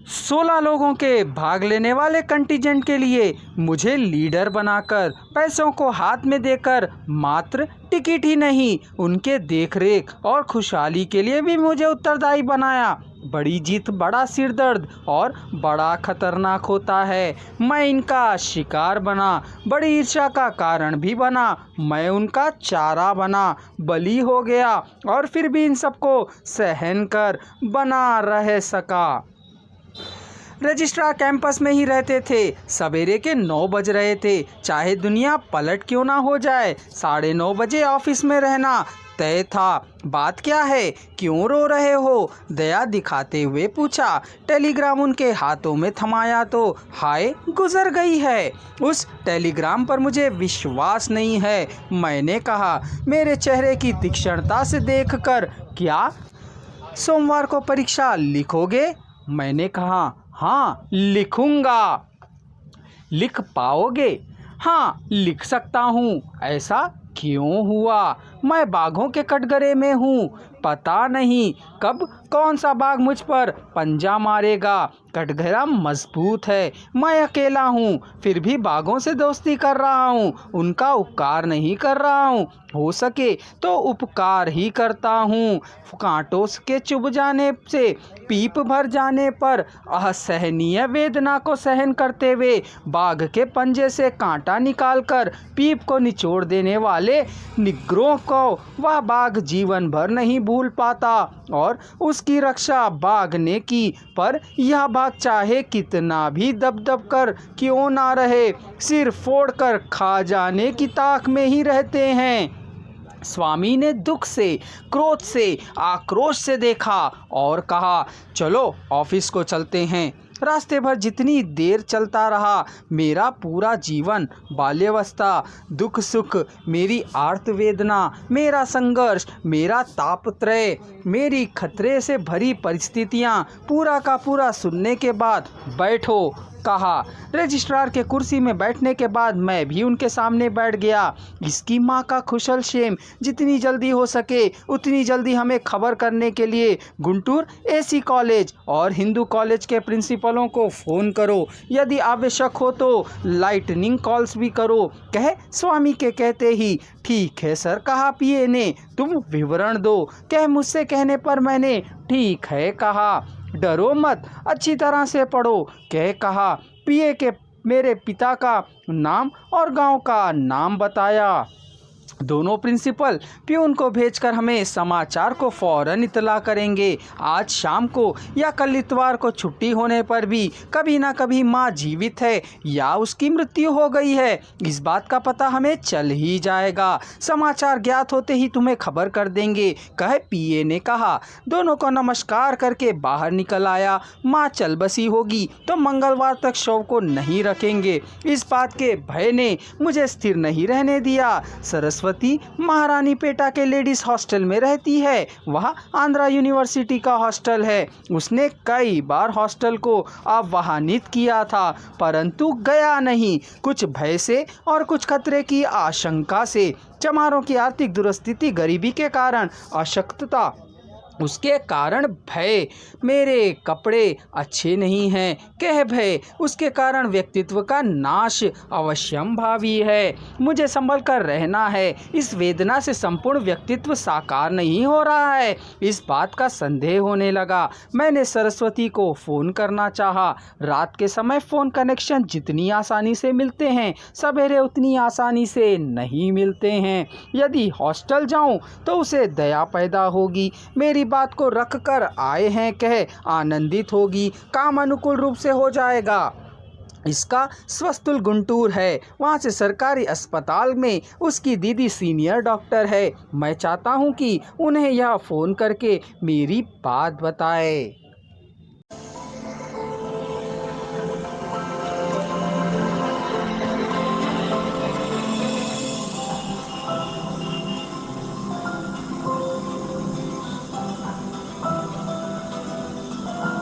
16 लोगों के भाग लेने वाले कंटिजेंट के लिए मुझे लीडर बनाकर पैसों को हाथ में देकर मात्र टिकट ही नहीं, उनके देखरेख और खुशहाली के लिए भी मुझे उत्तरदायी बनाया। बड़ी जीत बड़ा सिरदर्द और बड़ा खतरनाक होता है। मैं इनका शिकार बना, बड़ी ईर्ष्या का कारण भी बना। मैं उनका चारा बना, बलि हो गया और फिर भी इन सबको सहन कर बना रह सका। रजिस्ट्रार कैंपस में ही रहते थे। सवेरे के 9 बज रहे थे, चाहे दुनिया पलट क्यों ना हो जाए। 9:30 बजे ऑफिस में रहना तय था। बात क्या है, क्यों रो रहे हो? दया दिखाते हुए पूछा। टेलीग्राम उनके हाथों में थमाया तो हाय गुजर गई है। उस टेलीग्राम पर मुझे विश्वास नहीं है, मैंने कहा मेरे चेहरे की तीक्ष्णता से देखकर। क्या सोमवार को परीक्षा लिखोगे? मैंने कहा हाँ लिखूंगा। लिख पाओगे? हाँ लिख सकता हूँ। ऐसा क्यों हुआ? मैं बाघों के कटघरे में हूँ। पता नहीं कब कौन सा बाघ मुझ पर पंजा मारेगा। कटघरा मजबूत है, मैं अकेला हूँ, फिर भी बाघों से दोस्ती कर रहा हूँ, उनका उपकार नहीं कर रहा हूँ। हो सके तो उपकार ही करता हूँ। कांटों के चुभ जाने से, पीप भर जाने पर असहनीय वेदना को सहन करते हुए बाघ के पंजे से कांटा निकालकर पीप को निचोड़ देने वाले निग्रोह को वह बाघ जीवन भर नहीं भूल पाता। और उसकी रक्षा बाघ ने की, पर यह बाघ चाहे कितना भी दब कर क्यों ना रहे, सिर फोड़कर खा जाने की ताक में ही रहते हैं। स्वामी ने दुख से, क्रोध से, आक्रोश से देखा और कहा चलो ऑफिस को चलते हैं। रास्ते भर जितनी देर चलता रहा, मेरा पूरा जीवन, बाल्यावस्था, दुख सुख, मेरी आर्त वेदना, मेरा संघर्ष, मेरा तापत्रय, मेरी खतरे से भरी परिस्थितियां पूरा का पूरा सुनने के बाद बैठो कहा। रजिस्ट्रार के कुर्सी में बैठने के बाद मैं भी उनके सामने बैठ गया। इसकी माँ का कुशल क्षेम, जितनी जल्दी हो सके उतनी जल्दी हमें खबर करने के लिए गुंटूर एसी कॉलेज और हिंदू कॉलेज के प्रिंसिपलों को फ़ोन करो। यदि आवश्यक हो तो लाइटनिंग कॉल्स भी करो, कहे स्वामी के कहते ही। ठीक है सर, कहा पीए ने, तुम विवरण दो, कह मुझसे कहने पर मैंने ठीक है कहा। डरो मत, अच्छी तरह से पढ़ो, कह कहा। पीए के मेरे पिता का नाम और गांव का नाम बताया। दोनों प्रिंसिपल प्यून को भेजकर हमें समाचार को फौरन इतला करेंगे। आज शाम को या कल इतवार को छुट्टी होने पर भी कभी ना कभी माँ जीवित है या उसकी मृत्यु हो गई है, इस बात का पता हमें चल ही जाएगा। समाचार ज्ञात होते ही तुम्हें खबर कर देंगे, कहे पीए ने कहा। दोनों को नमस्कार करके बाहर निकल आया। माँ चल बसी होगी तो मंगलवार तक शव को नहीं रखेंगे, इस बात के भय ने मुझे स्थिर नहीं रहने दिया। सरस्वती महारानी पेटा के लेडीज हॉस्टल में रहती है, वह आंध्रा यूनिवर्सिटी का हॉस्टल है। उसने कई बार हॉस्टल को आह्वानित किया था, परंतु गया नहीं, कुछ भय से और कुछ खतरे की आशंका से। चमारों की आर्थिक दुर्स्थिति, गरीबी के कारण अशक्तता, उसके कारण भय। मेरे कपड़े अच्छे नहीं हैं, कह भय, उसके कारण व्यक्तित्व का नाश अवश्यंभावी है। मुझे संभल कर रहना है, इस वेदना से संपूर्ण व्यक्तित्व साकार नहीं हो रहा है, इस बात का संदेह होने लगा। मैंने सरस्वती को फ़ोन करना चाहा। रात के समय फ़ोन कनेक्शन जितनी आसानी से मिलते हैं, सवेरे उतनी आसानी से नहीं मिलते हैं। यदि हॉस्टल जाऊं तो उसे दया पैदा होगी, मेरी बात को रख कर आए हैं कह आनंदित होगी, काम अनुकूल रूप से हो जाएगा। इसका स्वस्तुल गुंटूर है, वहाँ से सरकारी अस्पताल में उसकी दीदी सीनियर डॉक्टर है। मैं चाहता हूँ कि उन्हें यह फ़ोन करके मेरी बात बताए।